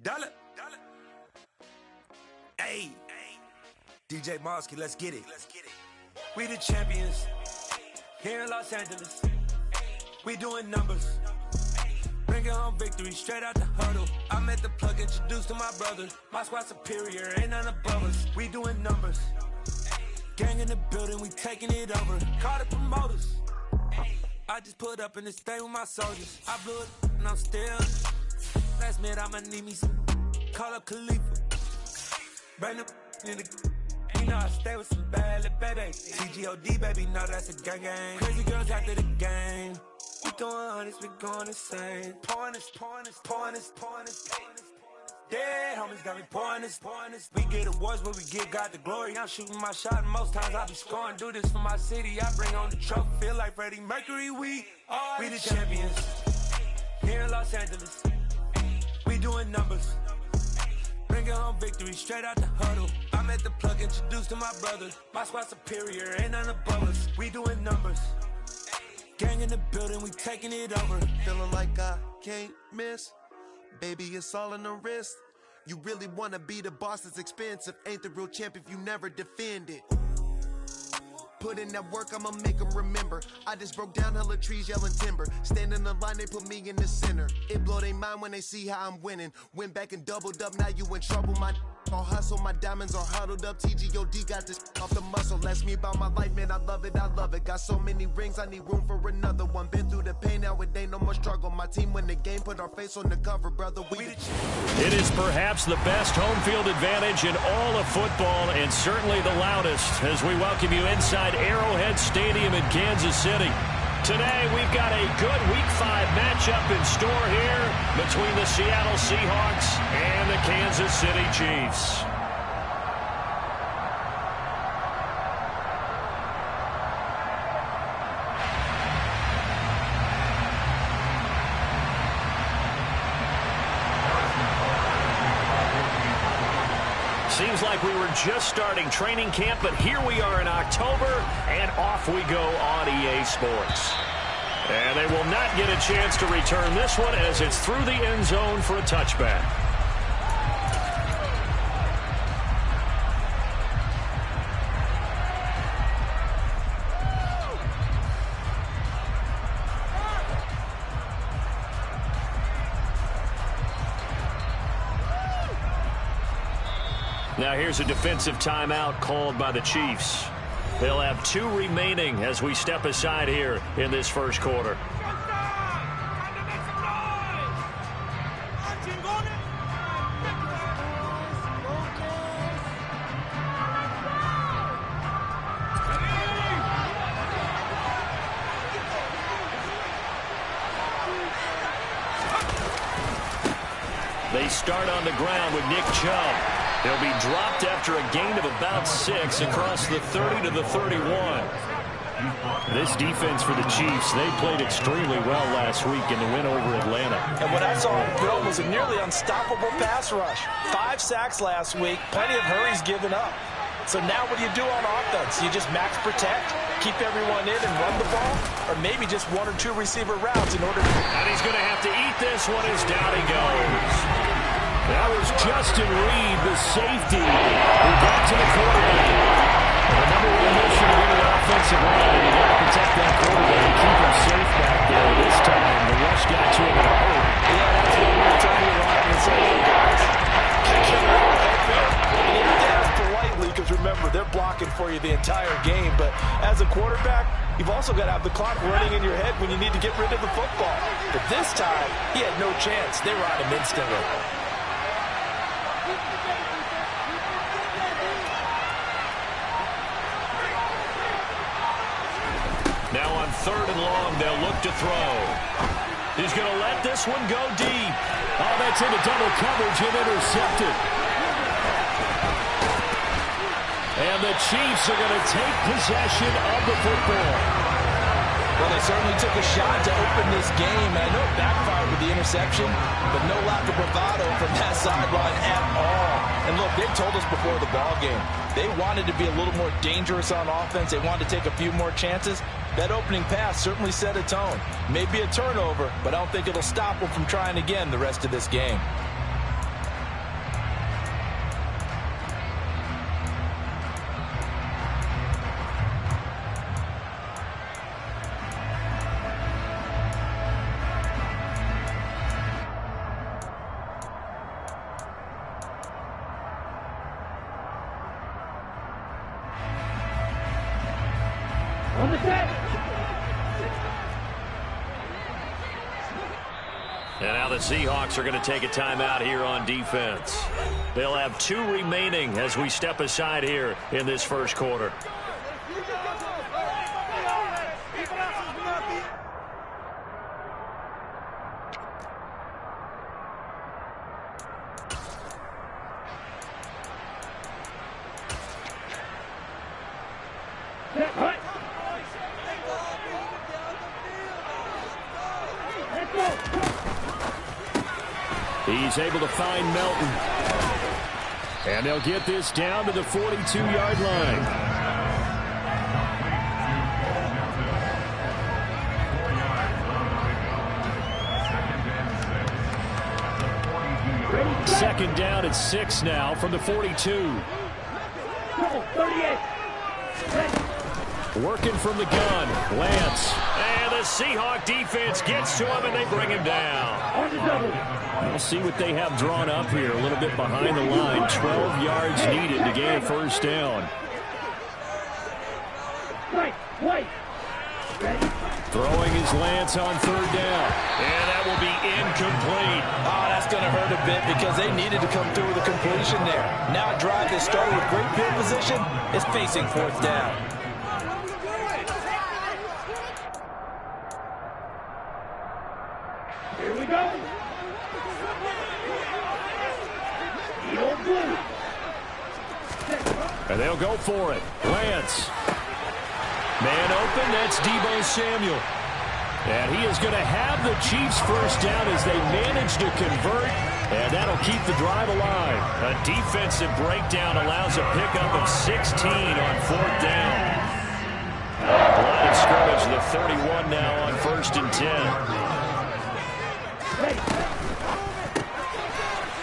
Dollar. Hey, DJ Mosky, let's get it. We the champions here in Los Angeles. We doing numbers. Bringing home victory straight out the huddle. I'm at the plug, introduced to my brother. My squad superior, ain't none above us. We doing numbers. Gang in the building, we taking it over. Call the promoters. I just put up in this thing with my soldiers. I blew it and I'm still. Last minute I'ma need me some. Call up Khalifa. Bring them in the. You know I stay with some bad little baby. TGOD baby, no that's a gang gang. Crazy girls after the game. We throwing hundreds, we going insane. Pouring this. Dead homies got me pouring this. We get awards, but we give God the glory. I'm shooting my shot, and most times I be scoring. Do this for my city, I bring on the trophy. Feel like Freddie Mercury, we the champions here in Los Angeles. We doing numbers. Bringing home victory straight out the huddle. I'm at the plug, introduced to my brother. My squad superior, ain't none above us. We doing numbers. Gang in the building, we taking it over. Feeling like I can't miss. Baby, it's all in the wrist. You really wanna be the boss, it's expensive. Ain't the real champ if you never defend it. Put in that work, I'ma make them remember. I just broke down hella trees, yelling timber. Stand in the line, they put me in the center. It blow their mind when they see how I'm winning. Went back and doubled up, now you in trouble. My all hustle, my diamonds are huddled up. TGOD got this off the muscle. Ask me about my life, man, I love it. Got so many rings, I need room for another one. Been through the pain, now it ain't no more struggle. My team win the game, put our face on the cover, brother. It is perhaps the best home field advantage in all of football, and certainly the loudest, as we welcome you inside Arrowhead Stadium in Kansas City. Today, we've got a good Week 5 matchup in store here between the Seattle Seahawks and the Kansas City Chiefs. Seems like we were just starting training camp, but here we are in October, and off we go on EA Sports. And they will not get a chance to return this one as it's through the end zone for a touchback. Now here's a defensive timeout called by the Chiefs. They'll have 2 remaining as we step aside here in this first quarter. They start on the ground with Nick Chubb. They'll be dropped after a gain of about 6 across the 30 to the 31. This defense for the Chiefs, they played extremely well last week in the win over Atlanta. And what I saw on film was a nearly unstoppable pass rush. 5 sacks last week, plenty of hurries given up. So now what do you do on offense? You just max protect, keep everyone in and run the ball, or maybe just 1 or 2 receiver routes in order to... And he's going to have to eat this one as down he goes. That was Justin Reed, the safety, who got to the quarterback. The number 1 mission of any offensive line, you got to protect that quarterback and keep him safe back there. This time, the rush got to him in a hurry. Yeah, that's what we were trying to run and say, hey guys, catch him out there. You have to ask politely, because remember, they're blocking for you the entire game. But as a quarterback, you've also got to have the clock running in your head when you need to get rid of the football. But this time, he had no chance. They were on him instantly. Now on 3rd and long, they'll look to throw. He's going to let this one go deep. Oh, that's into double coverage and intercepted. And the Chiefs are going to take possession of the football. Well, they certainly took a shot to open this game. And I know it backfired with the interception, but no lack of bravado from that sideline at all. And look, they told us before the ball game, they wanted to be a little more dangerous on offense. They wanted to take a few more chances. That opening pass certainly set a tone. Maybe a turnover, but I don't think it'll stop them from trying again the rest of this game. On the set. And now the Seahawks are going to take a timeout here on defense. They'll have 2 remaining as we step aside here in this first quarter. He's able to find Melton. And they'll get this down to the 42-yard line. Second down at 6 now from the 42. Working from the gun, Lance. And the Seahawk defense gets to him, and they bring him down. We'll see what they have drawn up here. A little bit behind the line. 12 yards needed to gain a first down. Throwing his Lance on third down. And that will be incomplete. Oh, that's going to hurt a bit because they needed to come through with a completion there. Now a drive that started with great field position is facing fourth down. Here we go. And they'll go for it. Lance. Man open, that's Deebo Samuel. And he is going to have the Chiefs first down as they manage to convert. And that'll keep the drive alive. A defensive breakdown allows a pickup of 16 on fourth down. Line of scrimmage, the 31 now on 1st and 10.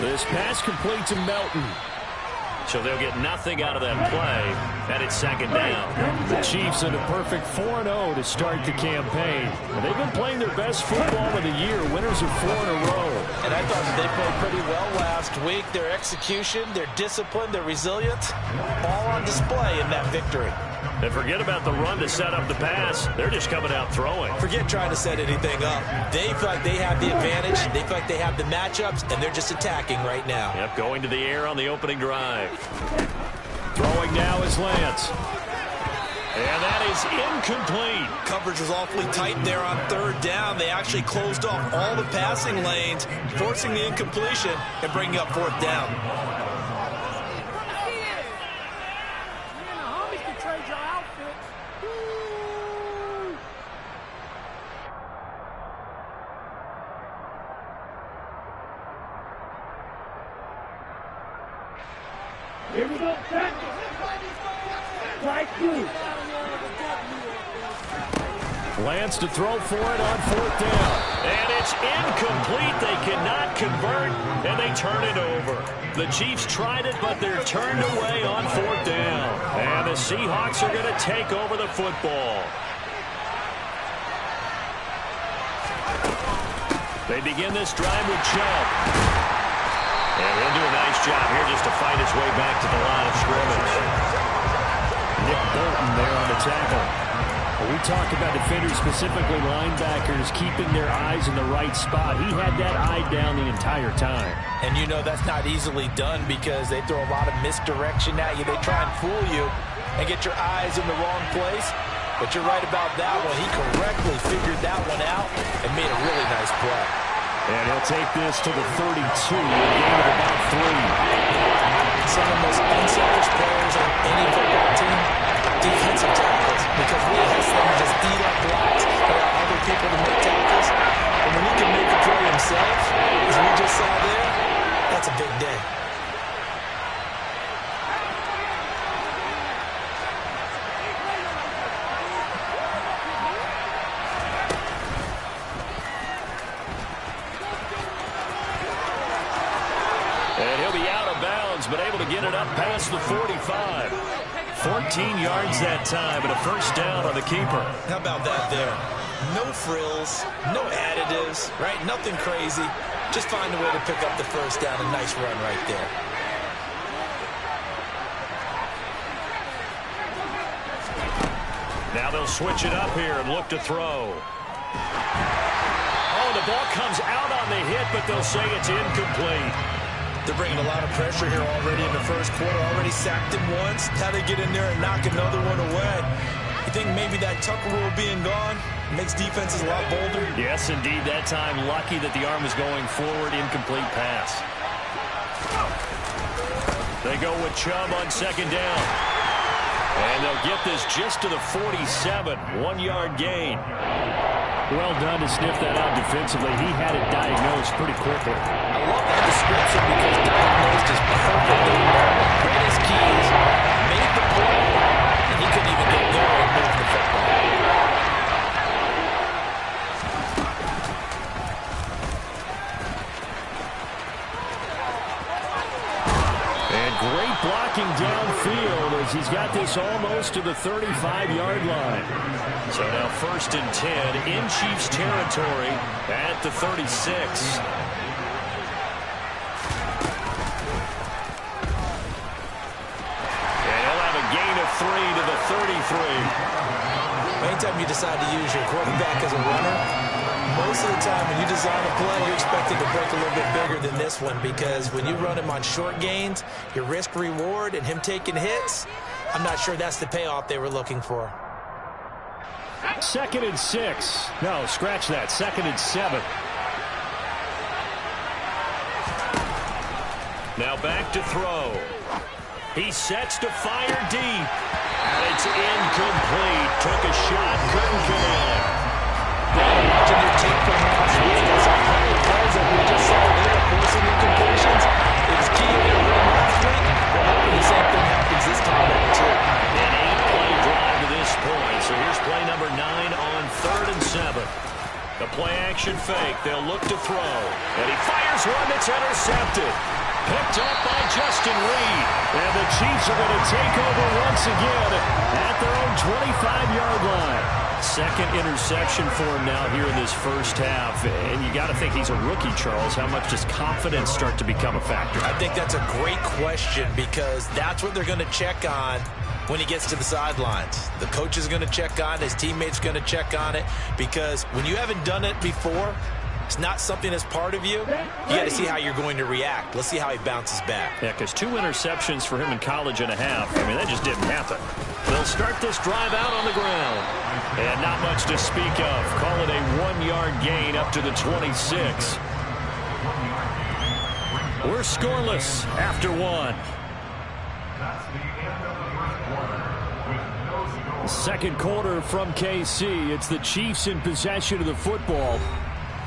This pass complete to Melton. So they'll get nothing out of that play, and it's second down. The Chiefs in a perfect 4-0 to start the campaign. And they've been playing their best football of the year, winners of 4 in a row. And I thought that they played pretty well last week. Their execution, their discipline, their resilience, all on display in that victory. And forget about the run to set up the pass. They're just coming out throwing. Forget trying to set anything up. They feel like they have the advantage. They feel like they have the matchups, and they're just attacking right now. Yep, going to the air on the opening drive. Throwing now is Lance. And that is incomplete. Coverage was awfully tight there on third down. They actually closed off all the passing lanes, forcing the incompletion and bringing up fourth down. Here we go. Lance to throw for it on fourth down. And it's incomplete. They cannot convert, and they turn it over. The Chiefs tried it, but they're turned away on fourth down. And the Seahawks are going to take over the football. They begin this drive with Chubb. And he'll do a nice job here just to fight his way back to the line of scrimmage. Nick Bolton there on the tackle. We talk about defenders, specifically linebackers, keeping their eyes in the right spot. He had that eye down the entire time. And you know that's not easily done because they throw a lot of misdirection at you. They try and fool you and get your eyes in the wrong place. But you're right about that one. He correctly figured that one out and made a really nice play. And he'll take this to the 32, a gain of about 3. Some of the most unselfish players on any football team, defensive tackles, because we have them just eat up blocks, allow other people to make tackles. And when he can make a play himself, as we just saw there, that's a big day. But able to get it up past the 45. 14 yards that time, and a first down on the keeper. How about that there? No frills, no additives, right? Nothing crazy. Just find a way to pick up the first down. A nice run right there. Now they'll switch it up here and look to throw. Oh, the ball comes out on the hit, but they'll say it's incomplete. They're bringing a lot of pressure here already in the first quarter. Already sacked him once. Now they get in there and knock another one away. You think maybe that Tucker rule being gone makes defenses a lot bolder? Yes, indeed. That time, lucky that the arm was going forward. Incomplete pass. They go with Chubb on second down. And they'll get this just to the 47. 1-yard gain. Well done to sniff that out defensively. He had it diagnosed pretty quickly. I love that description because diagnosed is perfect. Read his keys, made the play, and he couldn't even get going and move the football. And great blocking downfield as he's got this almost to the 35-yard line. So now 1st and 10 in Chiefs territory at the 36. And he'll have a gain of 3 to the 33. Anytime you decide to use your quarterback as a runner, most of the time when you design a play, you're expected to break a little bit bigger than this one because when you run him on short gains, your risk-reward and him taking hits, I'm not sure that's the payoff they were looking for. 2nd and 6. No, scratch that. 2nd and 7. Now back to throw. He sets to fire deep. And it's incomplete. Took a shot, couldn't connect. Watching your tape from last week, there's some plenty of plays that we just saw there, forcing incompletions. It was key in their run last week. We're hoping the same thing happens this time around, too. An 8-play drive to this point. So here's play number 9 on 3rd and 7. The play-action fake. They'll look to throw. And he fires one that's intercepted. Picked up by Justin Reed. And the Chiefs are going to take over once again at their own 25-yard line. 2nd interception for him now here in this first half. And you got to think he's a rookie, Charles. How much does confidence start to become a factor? I think that's a great question because that's what they're going to check on when he gets to the sidelines. The coach is going to check on it. His teammates going to check on it because when you haven't done it before, it's not something that's part of you. You got to see how you're going to react. Let's see how he bounces back. Yeah, because 2 interceptions for him in college and a half. I mean, that just didn't happen. They'll start this drive out on the ground. And not much to speak of. Call it a 1-yard gain up to the 26. We're scoreless after 1. Second quarter from KC. It's the Chiefs in possession of the football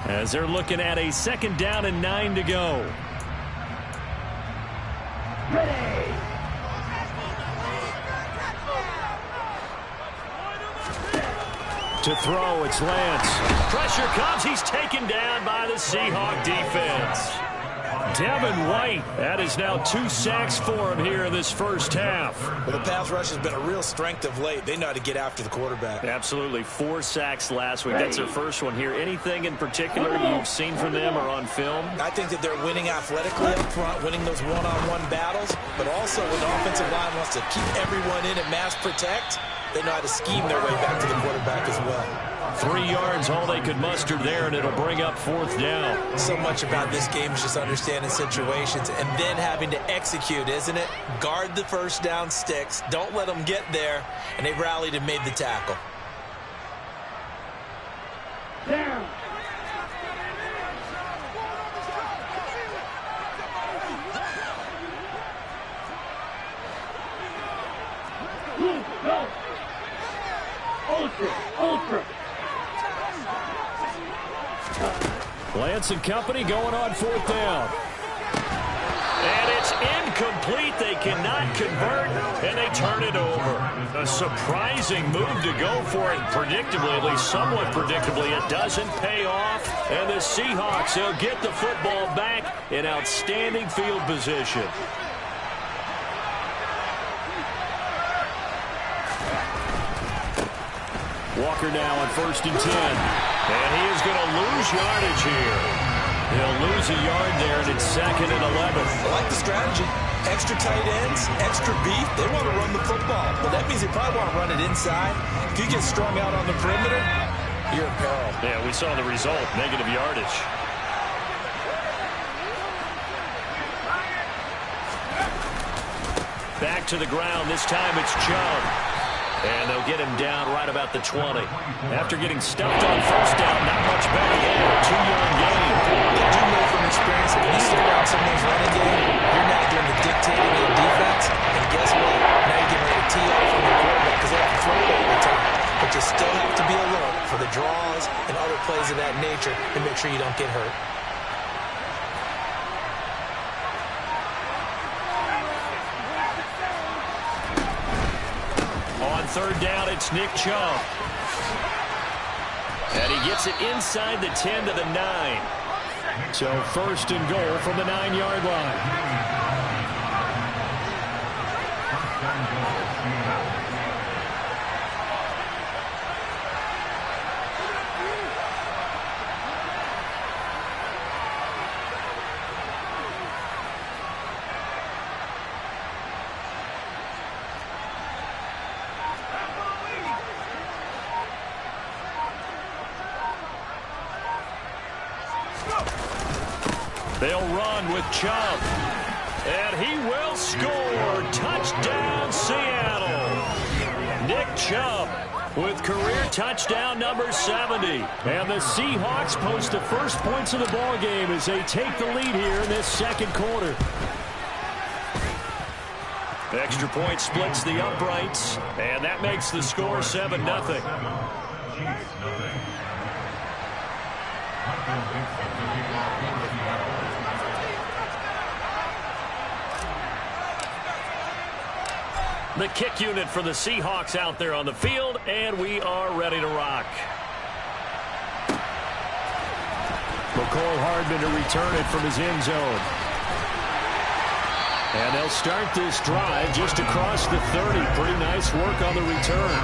as they're looking at a 2nd down and 9 to go. Ready. To throw, it's Lance. Pressure comes. He's taken down by the Seahawk defense. Devin White, that is now 2 sacks for him here in this first half. Well, the pass rush has been a real strength of late. They know how to get after the quarterback. Absolutely. 4 sacks last week. That's their first one here. Anything in particular you've seen from them or on film? I think that they're winning athletically up front, winning those one-on-one battles, but also when the offensive line wants to keep everyone in and mass protect, they know how to scheme their way back to the quarterback as well. 3 yards, all they could muster there, and it'll bring up 4th down. So much about this game is just understanding situations and then having to execute, isn't it? Guard the first down sticks. Don't let them get there. And they rallied and made the tackle. Down. Go. Ultra. Lance and company going on 4th down. And it's incomplete. They cannot convert, and they turn it over. A surprising move to go for it. Predictably, at least somewhat predictably, it doesn't pay off. And the Seahawks, they'll get the football back in outstanding field position. Walker now on 1st and 10. And he is going to lose yardage here. He'll lose a yard there, and it's 2nd and 11. I like the strategy. Extra tight ends, extra beef. They want to run the football. Well, that means they probably want to run it inside. If you get strung out on the perimeter, you're in peril. Yeah, we saw the result, negative yardage. Back to the ground. This time it's Chubb. And they'll get him down right about the 20. After getting stuffed on first down, not much better there. 2-yard gain. They do know from experience that when you stick around someone's running game, you're not doing the dictating of the defense. And guess what? Now you're getting ready to tee off from the quarterback because they have to throw it all the time. But you still have to be alert for the draws and other plays of that nature and make sure you don't get hurt. Third down, it's Nick Chubb. And he gets it inside the 10 to the 9. So 1st and goal from the 9-yard line. They'll run with Chubb. And he will score. Touchdown, Seattle. Nick Chubb with career touchdown number 70. And the Seahawks post the first points of the ball game as they take the lead here in this 2nd quarter. The extra point splits the uprights, and that makes the score 7-0. The kick unit for the Seahawks out there on the field, and we are ready to rock. McCole Hardman to return it from his end zone. And they'll start this drive just across the 30. Pretty nice work on the return.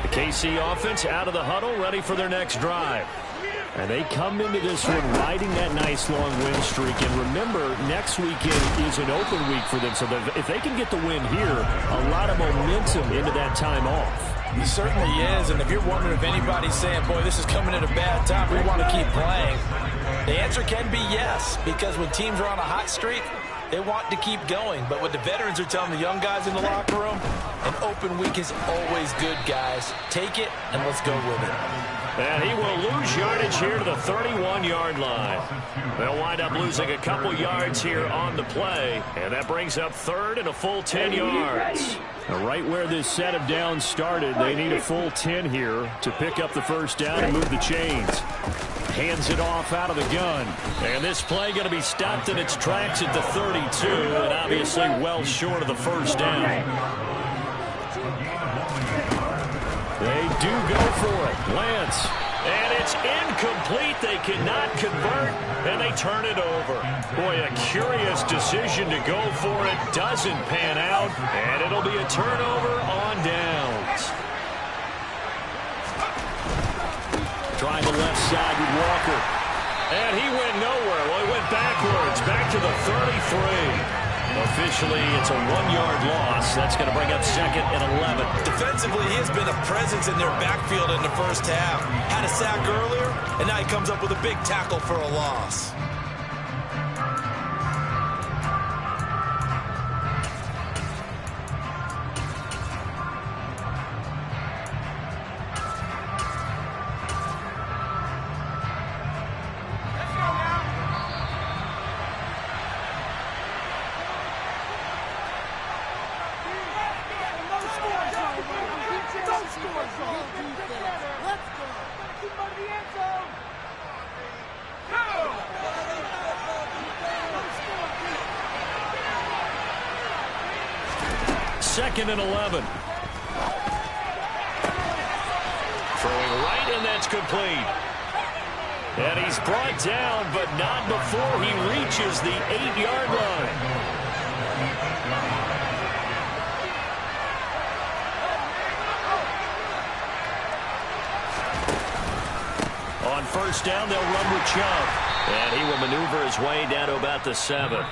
The KC offense out of the huddle, ready for their next drive. And they come into this one riding that nice long win streak. And remember, next weekend is an open week for them. So if they can get the win here, a lot of momentum into that time off. He certainly is. And if you're wondering if anybody's saying, boy, this is coming at a bad time, we want to keep playing, the answer can be yes. Because when teams are on a hot streak, they want to keep going. But what the veterans are telling the young guys in the locker room, an open week is always good, guys. Take it, and let's go with it. And he will lose yardage here to the 31-yard line. They'll wind up losing a couple yards here on the play. And that brings up 3rd and a full 10 yards. Now, right where this set of downs started, they need a full 10 here to pick up the first down and move the chains. Hands it off out of the gun. And this play going to be stopped in its tracks at the 32, and obviously well short of the first down. They do go for it. Lance. And it's incomplete. They cannot convert, and they turn it over. Boy, a curious decision to go for it. Doesn't pan out, and it'll be a turnover on downs. Trying the left side with Walker. And he went nowhere. Well, he went backwards. Back to the 33. Officially, it's a 1-yard loss. That's going to bring up 2nd and 11. Defensively, he has been a presence in their backfield in the first half. Had a sack earlier, and now he comes up with a big tackle for a loss. Second and 11. Throwing right, and that's complete. And he's brought down, but not before he reaches the 8-yard line. On first down, they'll run with Chubb. And he will maneuver his way down to about the 7.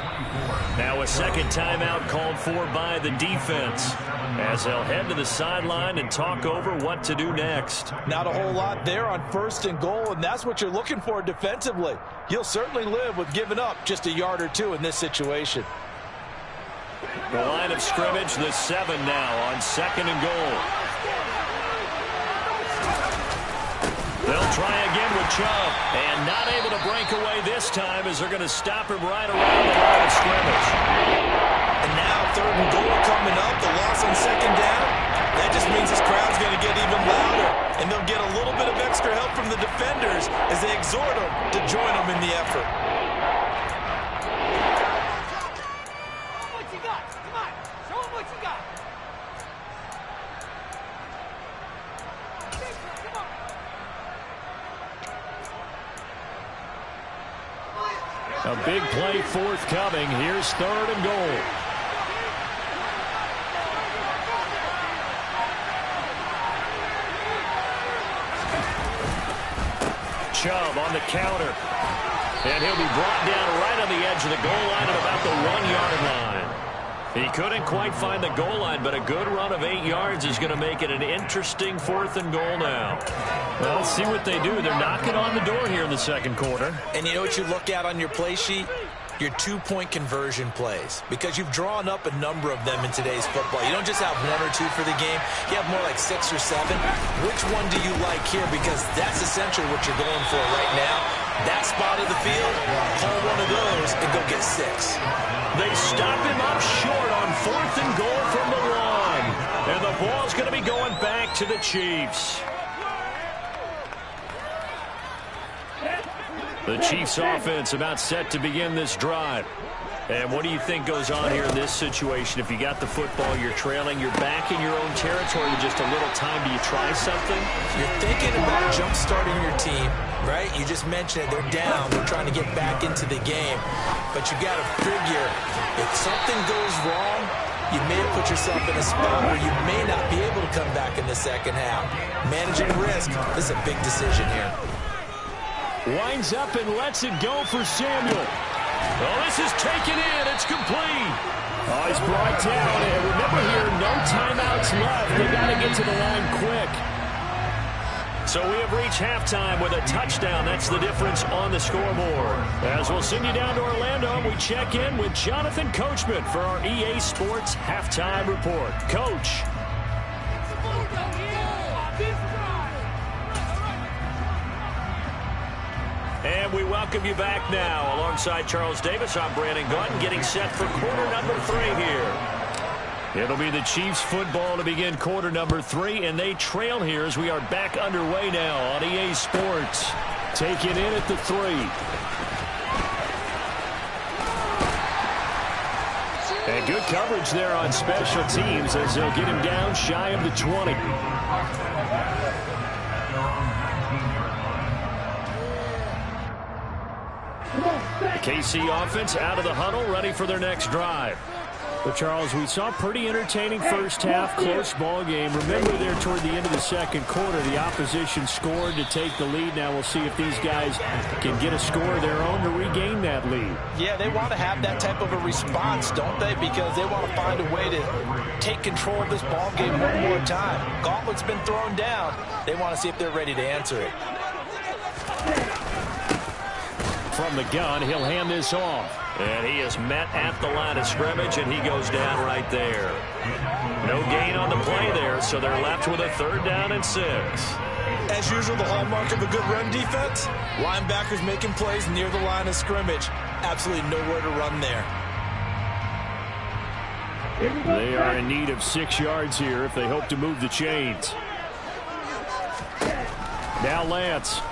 Now a second timeout called for by the defense, as they'll head to the sideline and talk over what to do next. Not a whole lot there on first and goal, and that's what you're looking for defensively. You'll certainly live with giving up just a yard or two in this situation. The line of scrimmage, the 7 now on second and goal. They'll try again with Chubb, and not able to break away this time as they're going to stop him right around the line of scrimmage. And now third and goal coming up, the loss on second down. That just means this crowd's going to get even louder, and they'll get a little bit of extra help from the defenders as they exhort them to join them in the effort. What you got? Come on, show them what you got. A big play forthcoming. Here's third and goal. Chubb on the counter. And he'll be brought down right on the edge of the goal line at about the 1-yard line. He couldn't quite find the goal line, but a good run of 8 yards is going to make it an interesting fourth and goal now. Well, let's see what they do. They're knocking on the door here in the second quarter. And you know what you look at on your play sheet? Your 2-point conversion plays, because you've drawn up a number of them in today's football. You don't just have 1 or 2 for the game. You have more like 6 or 7. Which one do you like here? Because that's essentially what you're going for right now. That spot of the field, call one of those and go get 6. They stop him up short on fourth and goal from the 1. And the ball's going to be going back to the Chiefs. The Chiefs offense about set to begin this drive. And what do you think goes on here in this situation? If you got the football, you're trailing, you're back in your own territory with just a little time. Do you try something? You're thinking about jump-starting your team, right? You just mentioned it. They're down. They're trying to get back into the game. But you got to figure, if something goes wrong, you may have put yourself in a spot where you may not be able to come back in the second half. Managing risk, this is a big decision here. Winds up and lets it go for Samuel. Oh, this is taken in. It's complete. Oh, he's brought down. And remember here, no timeouts left. They've got to get to the line quick. So we have reached halftime with a touchdown. That's the difference on the scoreboard. As we'll send you down to Orlando, we check in with Jonathan Coachman for our EA Sports Halftime Report. Coach. And we welcome you back now. Alongside Charles Davis, I'm Brandon Gaunt, getting set for quarter number 3 here. It'll be the Chiefs football to begin quarter number 3, and they trail here as we are back underway now on EA Sports. Taken in at the 3. And good coverage there on special teams as they'll get him down shy of the 20. The KC offense out of the huddle, ready for their next drive. Well, Charles, we saw a pretty entertaining first half, close ball game. Remember there toward the end of the second quarter, the opposition scored to take the lead. Now we'll see if these guys can get a score of their own to regain that lead. Yeah, they want to have that type of a response, don't they? Because they want to find a way to take control of this ball game one more time. Gauntlet's been thrown down. They want to see if they're ready to answer it. From the gun, he'll hand this off. And he is met at the line of scrimmage, and he goes down right there. No gain on the play there, so they're left with a 3rd down and 6. As usual, the hallmark of a good run defense, linebackers making plays near the line of scrimmage. Absolutely nowhere to run there. They are in need of 6 yards here if they hope to move the chains. Now Lance.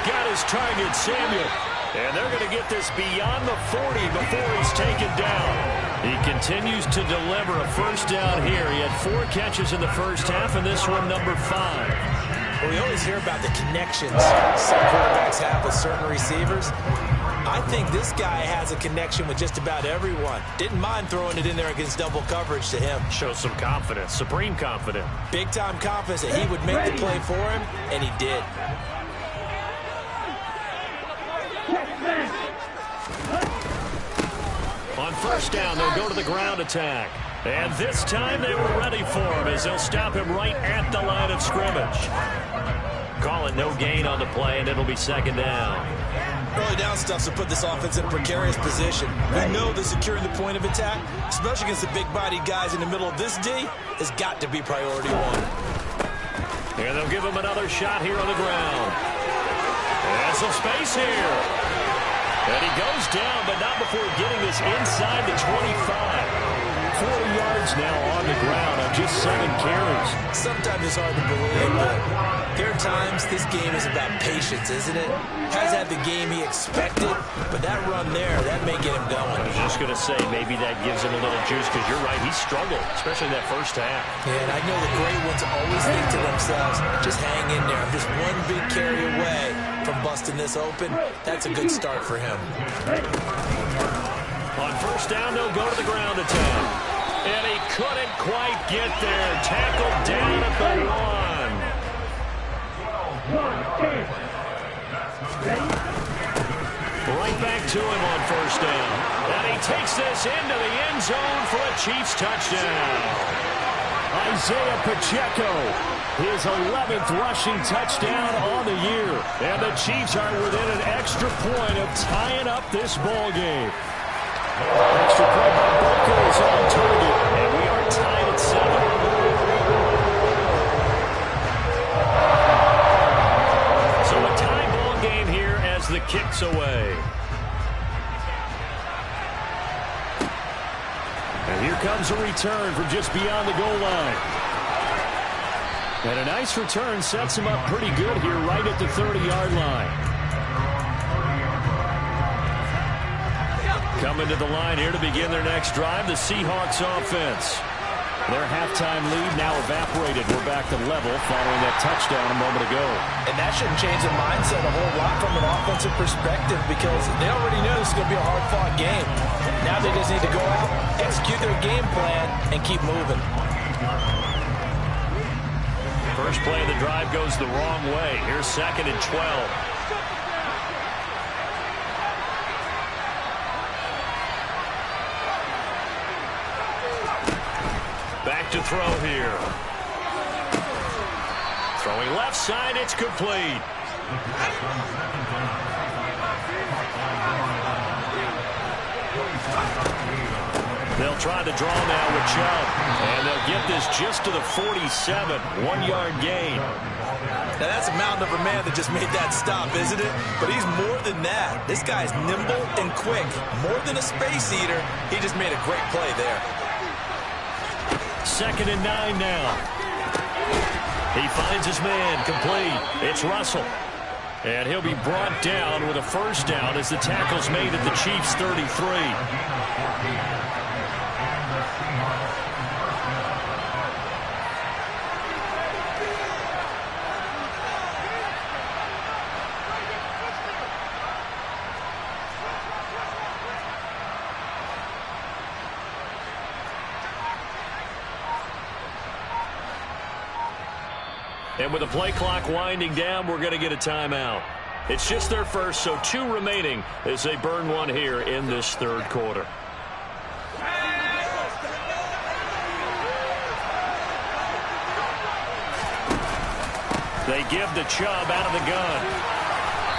Got his target, Samuel. And they're going to get this beyond the 40 before he's taken down. He continues to deliver a first down here. He had 4 catches in the first half, and this one number 5. Well, we always hear about the connections some quarterbacks have with certain receivers. I think this guy has a connection with just about everyone. Didn't mind throwing it in there against double coverage to him. Shows some confidence, supreme confidence. Big-time confidence that he would make the play for him, and he did. On first down, they'll go to the ground attack. And this time they were ready for him as they'll stop him right at the line of scrimmage. Calling no gain on the play, and it'll be second down. Early down stuff to put this offense in a precarious position. We know that securing the point of attack, especially against the big-bodied guys in the middle of this D, has got to be priority 1. And they'll give him another shot here on the ground. And some space here. And he goes down, but not before getting this inside the 25. 40 yards now on the ground on just 7 carries. Sometimes it's hard to believe, but there are times this game is about patience, isn't it? Hasn't had the game he expected, but that run there, that may get him going. I was just going to say, maybe that gives him a little juice, because you're right, he struggled, especially in that first half. Yeah, and I know the great ones always think to themselves, just hang in there. Just one big carry away from busting this open. That's a good start for him. On first down, they'll go to the ground attack. And he couldn't quite get there. Tackled down at the 1. Right back to him on first down. And he takes this into the end zone for a Chiefs touchdown. Isaiah Pacheco, his 11th rushing touchdown on the year. And the Chiefs are within an extra point of tying up this ball game. Extra point by Booker is on target, and we are tied at 7. So a tie ball game here as the kick's away. And here comes a return from just beyond the goal line. And a nice return sets him up pretty good here right at the 30-yard line. Coming to the line here to begin their next drive, the Seahawks offense. Their halftime lead now evaporated. We're back to level following that touchdown a moment ago. And that shouldn't change the mindset a whole lot from an offensive perspective, because they already know this is going to be a hard-fought game. Now they just need to go out, execute their game plan, and keep moving. First play of the drive goes the wrong way. Here's 2nd and 12. Back to throw here. Throwing left side, it's complete. They'll try to draw now with Chubb. And they'll get this just to the 47. 1-yard gain. Now that's a mountain of a man that just made that stop, isn't it? But he's more than that. This guy's nimble and quick. More than a space eater, he just made a great play there. 2nd and 9 now. He finds his man complete. It's Russell. And he'll be brought down with a first down as the tackle's made at the Chiefs' 33. And with the play clock winding down, we're going to get a timeout. It's just their first, so 2 remaining as they burn one here in this 3rd quarter. They give to Chubb out of the gun.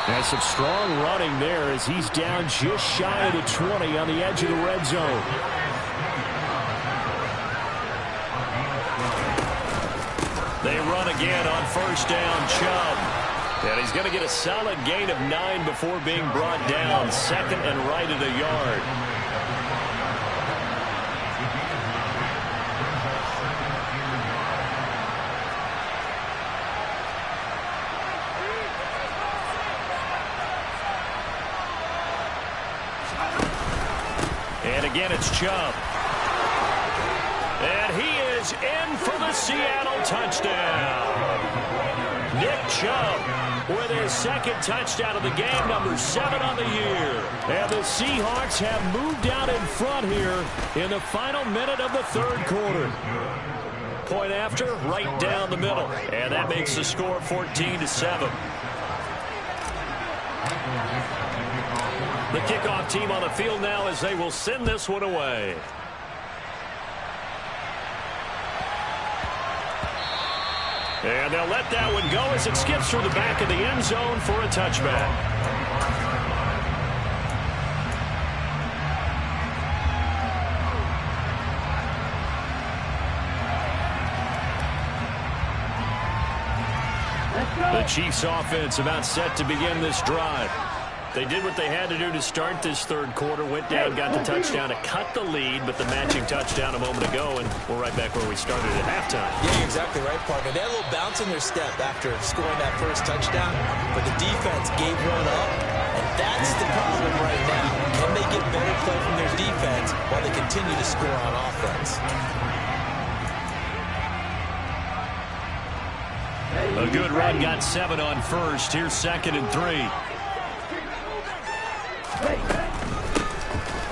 And some strong running there as he's down just shy of the 20 on the edge of the red zone. They run again on first down, Chubb. And he's going to get a solid gain of 9 before being brought down. 2nd and right at a yard. And Again, it's Chubb. And he is in for the Seattle touchdown. Nick Chubb with his second touchdown of the game, number 7 on the year. And the Seahawks have moved out in front here in the final minute of the third quarter. Point after, right down the middle. And that makes the score 14-7. The kickoff team on the field now as they will send this one away. And they'll let that one go as it skips through the back of the end zone for a touchback. The Chiefs offense about set to begin this drive. They did what they had to do to start this third quarter, went down, got the touchdown to cut the lead, but the matching touchdown a moment ago, and we're right back where we started at halftime. Yeah, you're exactly right, partner. They had a little bounce in their step after scoring that first touchdown, but the defense gave one up, and that's the problem right now. Can they get better play from their defense while they continue to score on offense? A good run, got 7 on first. Here's 2nd and 3.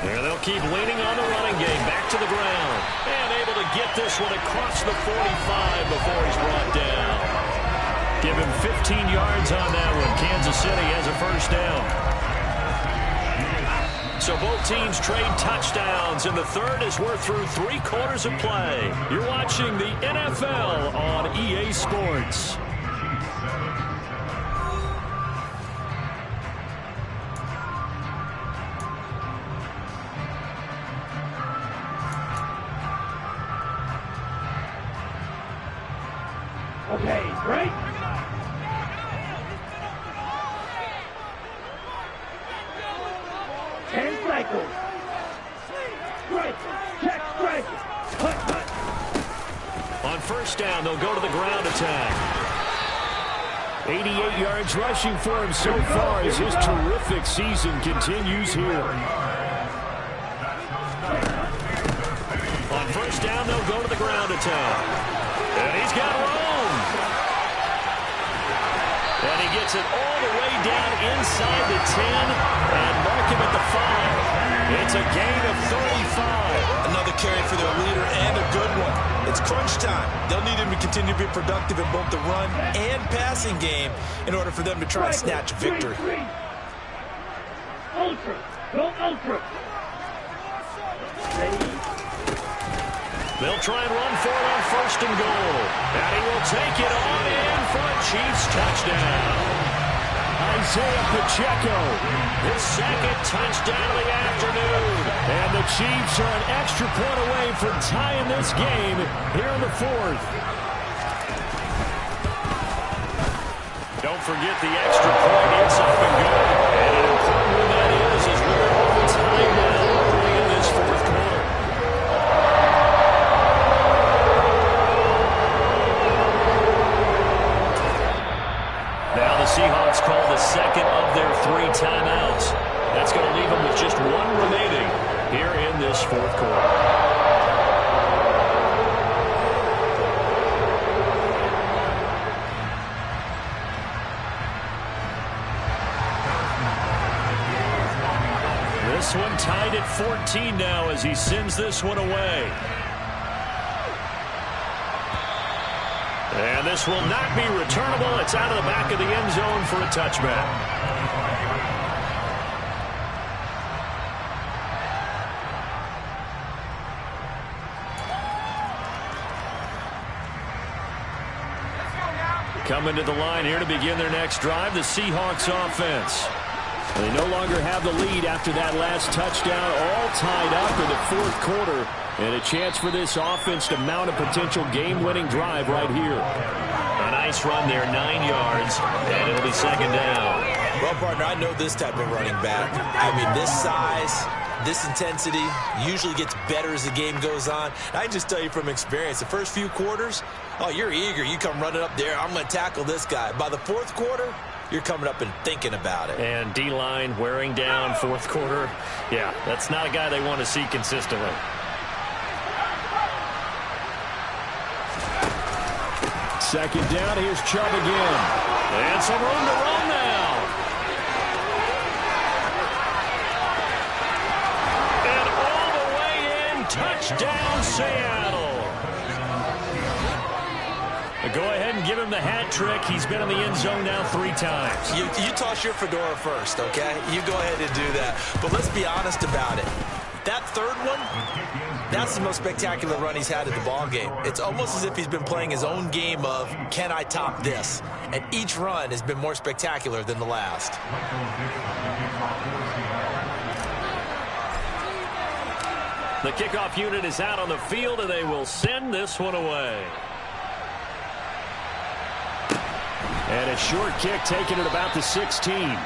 There they'll keep leaning on the running game. Back to the ground. And able to get this one across the 45 before he's brought down. Give him 15 yards on that one. Kansas City has a first down. So both teams trade touchdowns, and the third as we're through 3 quarters of play. You're watching the NFL on EA Sports. Okay, break. Ten cycles. Strike. Check. Strike. Cut. On first down, they'll go to the ground attack. 88 yards rushing for him so far as his terrific season continues here. On first down, they'll go to the ground attack. And he's got room. And he gets it all the way down inside the 10 and mark him at the 5. It's a gain of 35. Another carry for their leader and a good one. It's crunch time. They'll need him to continue to be productive in both the run and passing game in order for them to try and snatch a victory. Ultra. Go ultra. Ready. They'll try and run for it on first and goal. And he will take it on in for a Chiefs touchdown. Isaiah Pacheco, his second touchdown of the afternoon. And the Chiefs are an extra point away from tying this game here in the 4th. Don't forget the extra point. It's up and good. And an important one that is as we're over time now early in this 4th quarter. Now the Seahawks call the second of their 3 timeouts. That's going to leave them with just 1 remaining here in this 4th quarter. This one tied at 14 now as he sends this one away. And this will not be returnable. It's out of the back of the end zone for a touchback. Coming to the line here to begin their next drive, the Seahawks offense. They no longer have the lead after that last touchdown, all tied up in the 4th quarter. And a chance for this offense to mount a potential game-winning drive right here. A nice run there, 9 yards, and it'll be 2nd down. Well, partner, I know this type of running back. I mean, this size, this intensity usually gets better as the game goes on. I can just tell you from experience, the first few quarters, oh, you're eager. You come running up there, I'm going to tackle this guy. By the 4th quarter, you're coming up and thinking about it. And D-line wearing down fourth quarter. Yeah, that's not a guy they want to see consistently. Second down, here's Chubb again. And some room to run now. And all the way in, touchdown Seattle. Go ahead and give him the hat trick. He's been in the end zone now 3 times. You toss your fedora first, okay? You go ahead and do that. But let's be honest about it. That third one, that's the most spectacular run he's had at the ballgame. It's almost as if he's been playing his own game of, can I top this? And each run has been more spectacular than the last. The kickoff unit is out on the field, and they will send this one away. And a short kick taken at about the 16.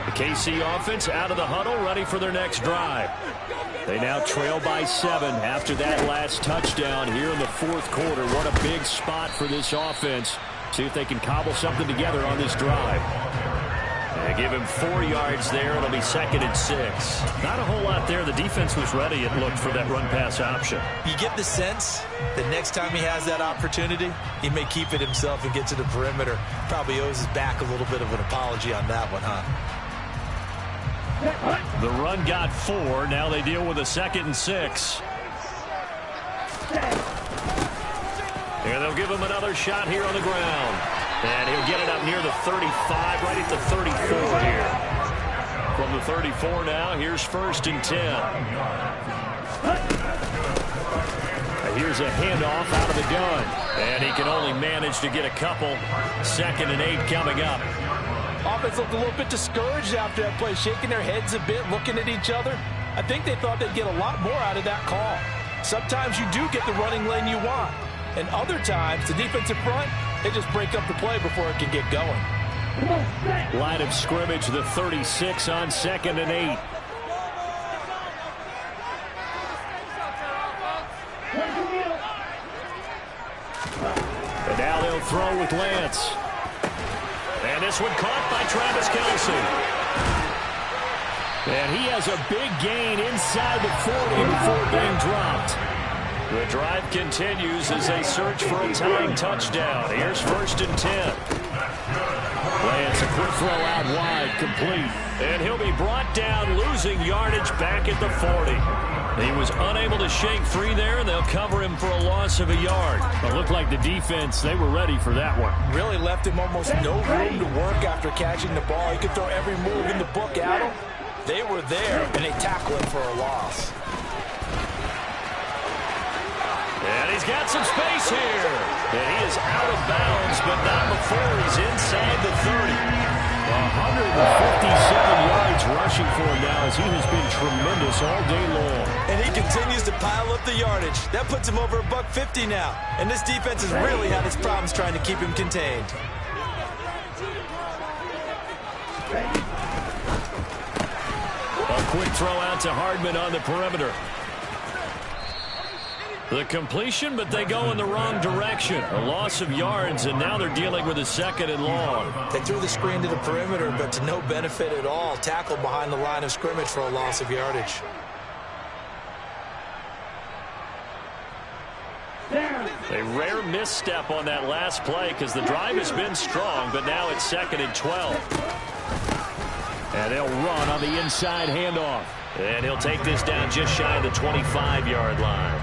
The KC offense out of the huddle, ready for their next drive. They now trail by 7 after that last touchdown here in the fourth quarter. What a big spot for this offense. See if they can cobble something together on this drive. They give him 4 yards there. It'll be 2nd and 6. Not a whole lot there. The defense was ready, it looked, for that run-pass option. You get the sense that next time he has that opportunity, he may keep it himself and get to the perimeter. Probably owes his back a little bit of an apology on that one, huh? The run got 4. Now they deal with a 2nd and 6. And they'll give him another shot here on the ground. And he'll get it up near the 35, right at the 34 here. From the 34 now, here's 1st and 10. Here's a handoff out of the gun. And he can only manage to get a couple. 2nd and 8 coming up. Offense looked a little bit discouraged after that play, shaking their heads a bit, looking at each other. I think they thought they'd get a lot more out of that call. Sometimes you do get the running lane you want. And other times, the defensive front, they just break up the play before it can get going. Line of scrimmage, the 36 on 2nd and 8. And now they'll throw with Lance. And this one caught by Travis Kelce. And he has a big gain inside the 40 before being dropped. The drive continues as they search for a tying touchdown. Here's 1st and 10. Lance, a quick throw out wide, complete. And he'll be brought down, losing yardage back at the 40. He was unable to shake free there, and they'll cover him for a loss of a yard. It looked like the defense, they were ready for that one. Really left him almost no room to work after catching the ball. He could throw every move in the book at him. They were there, and they tackled him for a loss. And he's got some space here. And he is out of bounds, but not before he's inside the 30. 157 yards rushing for him now as he has been tremendous all day long. And he continues to pile up the yardage. That puts him over $150 now. And this defense has really had its problems trying to keep him contained. A quick throw out to Hardman on the perimeter. The completion, but they go in the wrong direction. A loss of yards, and now they're dealing with a 2nd and long. They threw the screen to the perimeter, but to no benefit at all. Tackled behind the line of scrimmage for a loss of yardage. A rare misstep on that last play because the drive has been strong, but now it's 2nd and 12. And they'll run on the inside handoff. And he'll take this down just shy of the 25-yard line.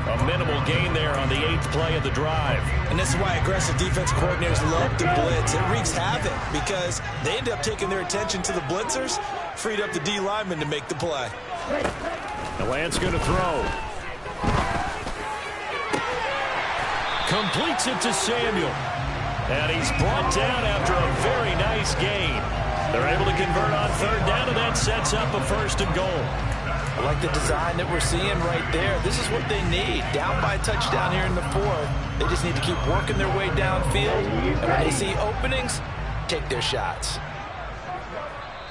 A minimal gain there on the 8th play of the drive. And this is why aggressive defense coordinators love to blitz. It wreaks havoc because they end up taking their attention to the blitzers, freed up the D lineman to make the play. The Lance going to throw. Completes it to Samuel. And he's brought down after a very nice gain. They're able to convert on third down, and that sets up a 1st and goal. I like the design that we're seeing right there. This is what they need. Down by a touchdown here in the 4th. They just need to keep working their way downfield. And when they see openings, take their shots.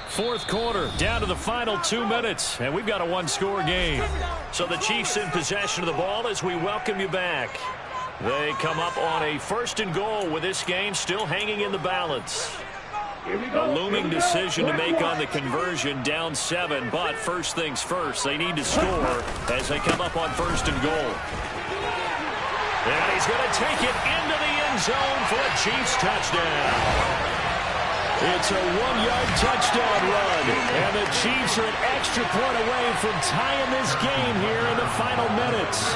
4th quarter, down to the final 2 minutes, and we've got a 1-score game. So the Chiefs in possession of the ball as we welcome you back. They come up on a 1st and goal with this game still hanging in the balance. A looming decision to make on the conversion, down 7, but first things first, they need to score as they come up on 1st and goal. And he's going to take it into the end zone for a Chiefs touchdown. It's a 1-yard touchdown run, and the Chiefs are an extra point away from tying this game here in the final minutes.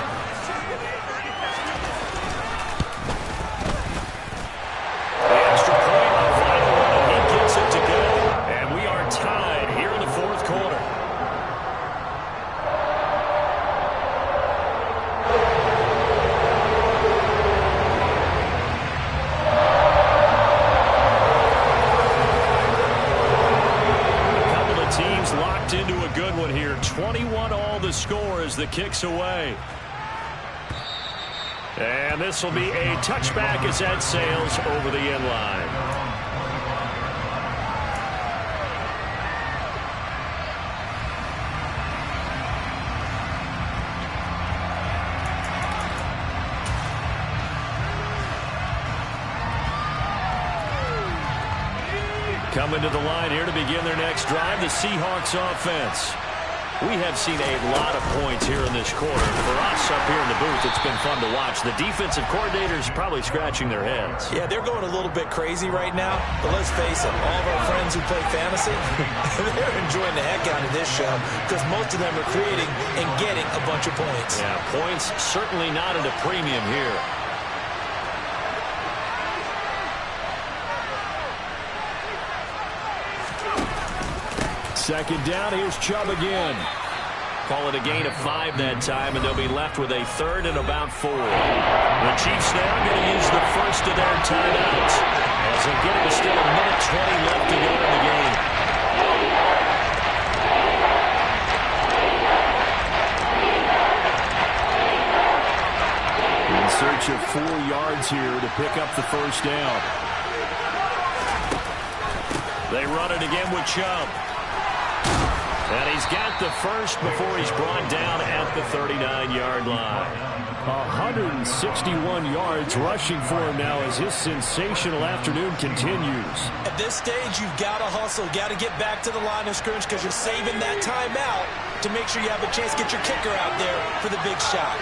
The extra point on the final one, he gets it to go, and we are tied here in the 4th quarter. Locked into a good one here. 21-all the score as the kick's away. And this will be a touchback as that sails over the end line. Coming to the line here to begin their next drive, the Seahawks offense. We have seen a lot of points here in this quarter. For us up here in the booth, it's been fun to watch. The defensive coordinators probably scratching their heads. Yeah, they're going a little bit crazy right now. But let's face it, all of our friends who play fantasy, they're enjoying the heck out of this show because most of them are creating and getting a bunch of points. Yeah, points certainly not at a premium here. Second down, here's Chubb again. Call it a gain of 5 that time, and they'll be left with a 3rd and about 4. The Chiefs now going to use the first of their timeouts as they get it to still a minute 20 left to go in the game. In search of 4 yards here to pick up the first down. They run it again with Chubb. And he's got the first before he's brought down at the 39-yard line. 161 yards rushing for him now as his sensational afternoon continues. At this stage, you've got to hustle, got to get back to the line of scrimmage because you're saving that timeout to make sure you have a chance to get your kicker out there for the big shot.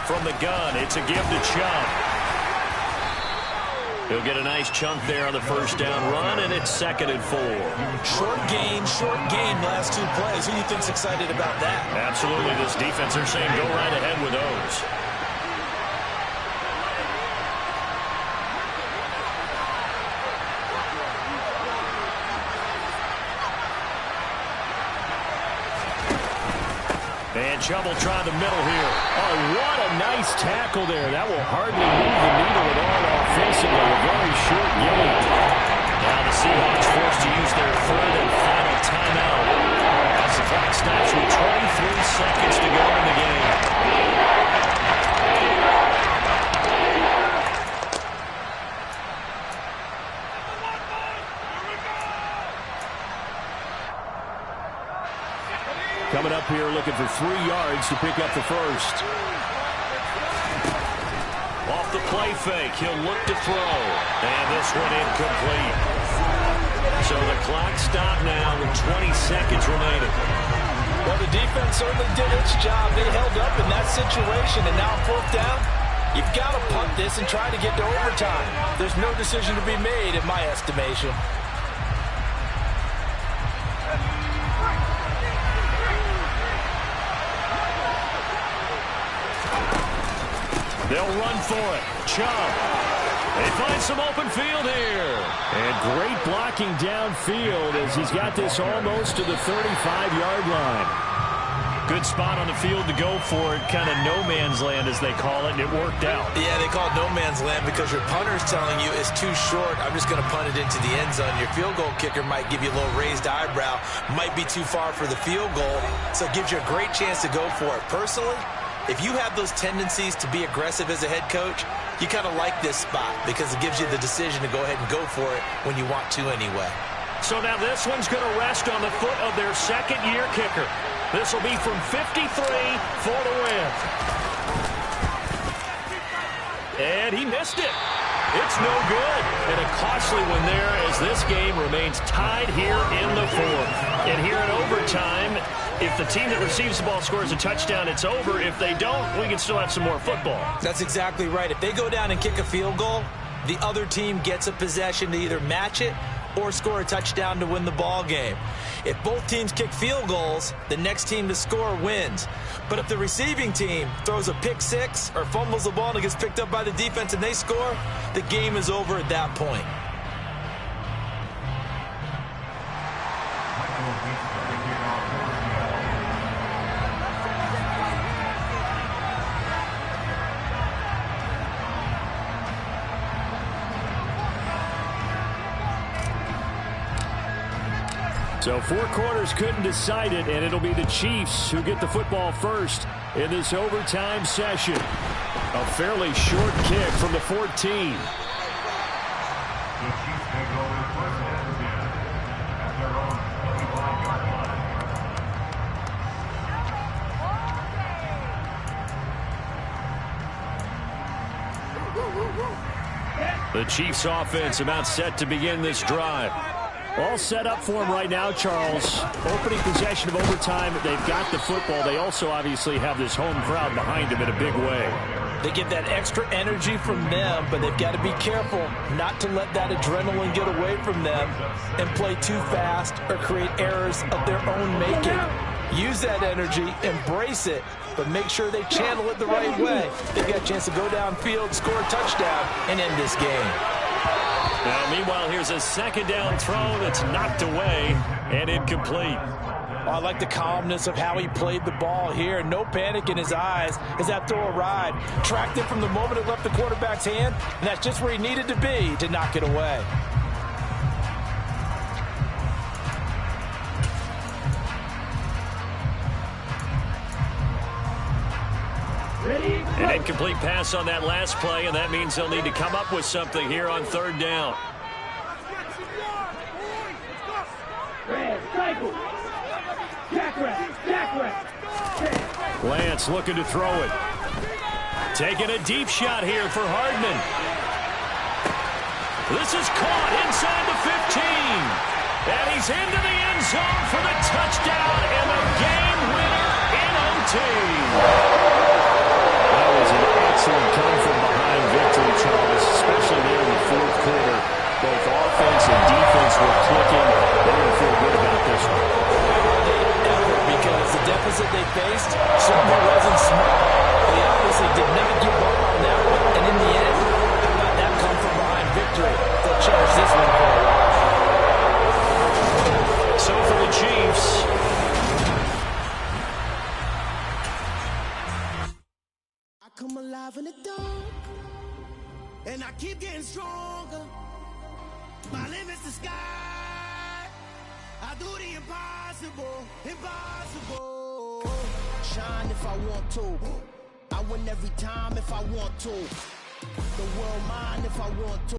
From the gun, it's a give to Chubb. He'll get a nice chunk there on the first down run, and it's 2nd and 4. Short game, last 2 plays. Who do you think's excited about that? Absolutely. This defense, they're saying go right ahead with those. And Chubb will try the middle here. Oh, what a nice tackle there. That will hardly move the needle at all offensively. A very short game. Now the Seahawks forced to use their 3rd and final timeout as the clock stops with 23 seconds to go in the game. Coming up here looking for 3 yards to pick up the first. Off the play fake, he'll look to throw. And this one incomplete. So the clock stopped now with 20 seconds remaining. Well, the defense certainly did its job. They held up in that situation, and now 4th down, you've got to punt this and try to get to overtime. There's no decision to be made in my estimation. They'll run for it. Chubb. They find some open field here. And great blocking downfield as he's got this almost to the 35-yard line. Good spot on the field to go for it, kind of no man's land as they call it, and it worked out. Yeah, they call it no man's land because your punter's telling you it's too short. I'm just going to punt it into the end zone. Your field goal kicker might give you a little raised eyebrow, might be too far for the field goal, so it gives you a great chance to go for it. Personally, if you have those tendencies to be aggressive as a head coach, you kind of like this spot because it gives you the decision to go ahead and go for it when you want to anyway. So now this one's going to rest on the foot of their second-year kicker. This will be from 53 for the win. And he missed it. It's no good. And a costly one there as this game remains tied here in the fourth. And here in overtime, if the team that receives the ball scores a touchdown, it's over. If they don't, we can still have some more football. That's exactly right. If they go down and kick a field goal, the other team gets a possession to either match it or score a touchdown to win the ball game. If both teams kick field goals, the next team to score wins. But if the receiving team throws a pick six or fumbles the ball and it gets picked up by the defense and they score, the game is over at that point. So 4 quarters couldn't decide it, and it'll be the Chiefs who get the football first in this overtime session. A fairly short kick from the 14. The Chiefs take over first and 10 at their own 25-yard line. The Chiefs offense about set to begin this drive. All set up for him right now, Charles. Opening possession of overtime. They've got the football. They also obviously have this home crowd behind them in a big way. They get that extra energy from them, but they've got to be careful not to let that adrenaline get away from them and play too fast or create errors of their own making. Use that energy, embrace it, but make sure they channel it the right way. They've got a chance to go downfield, score a touchdown, and end this game. Now, meanwhile, here's a second down throw that's knocked away and incomplete. Oh, I like the calmness of how he played the ball here. No panic in his eyes as that throw arrived. Tracked it from the moment it left the quarterback's hand, and that's just where he needed to be to knock it away. An incomplete pass on that last play, and that means they'll need to come up with something here on third down. Lance looking to throw it. Taking a deep shot here for Hardman. This is caught inside the 15. And he's into the end zone for the touchdown and the game winner in OT. That was an excellent come-from-behind victory, Charles, especially there in the fourth quarter. Both offense and defense were clicking. They're going to feel good about this one. Because the deficit they faced certainly wasn't small. They obviously did not give up on that one. And in the end, how about that come-from-behind victory? They'll cherish this one for a while. So for the Chiefs, come alive in the dark, and I keep getting stronger. My limit's the sky. I do the impossible, impossible. Shine if I want to. I win every time if I want to. The world mine if I want to.